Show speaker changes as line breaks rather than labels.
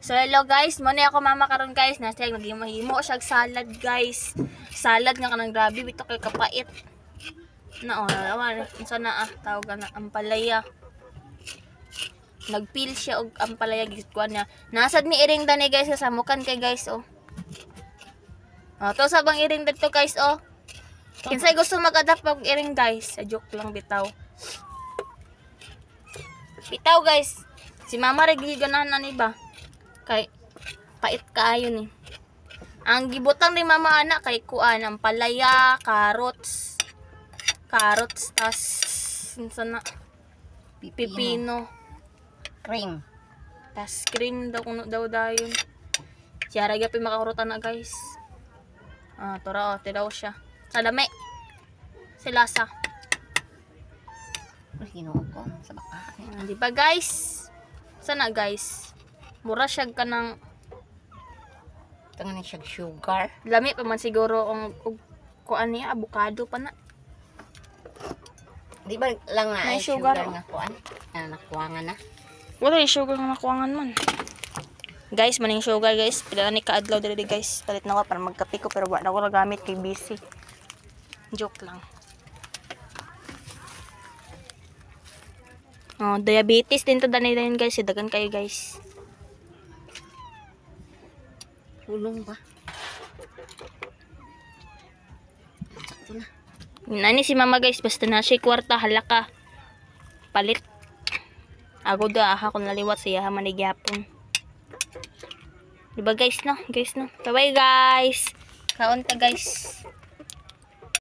So hello guys, mo na ako mama karon guys, nasa naghimo siya salad guys. Salad nga kanang grabe bito kay kapait. Na awan unsa na tawag na ampalaya. Nagpil siya og ampalaya gikuan niya. Nasad mi iring dani guys sa samukan kay guys oh. To sa bang iring dito guys oh. Kinsay gusto mag-adapt pag iring guys, joke lang bitaw. Bitaw guys. Si mama regi ganahan ni ba? Kay pait kaayo ni. Ang gibutang ni mama anak kay kuan ang palaya, carrots tas sana pipino,
Cream.
tas cream daw kuno daw dayon. Siya ra gyapon makahurutan na guys. Tora tidaw siya. Sa dami. Silasa.
Hinuog ko sa baka.
Di ba guys? Sana guys? Mura siya ka ng
Tangan ni siya sugar.
lami pa man siguro ang kuan niya, avocado pa na.
Di ba lang na
May
ay
sugar,
sugar nga kuan? Nakuwangan na.
Wala yung sugar nga nakuangan man. Guys, maning sugar guys. Pila ni kaadlaw dili guys. Talit na ko para magkape ko pero wala ko gamit kay busy. Joke lang. Diabetes din to danay guys. Dagan kayo guys.
Hulong ba? Sakto na.
Nani si mama guys. Basta na siya kwarta halaka. Palit. Ako da aha kung naliwat siya manigyapon. Diba guys no? Guys no? Bye bye guys. Kaon ta guys.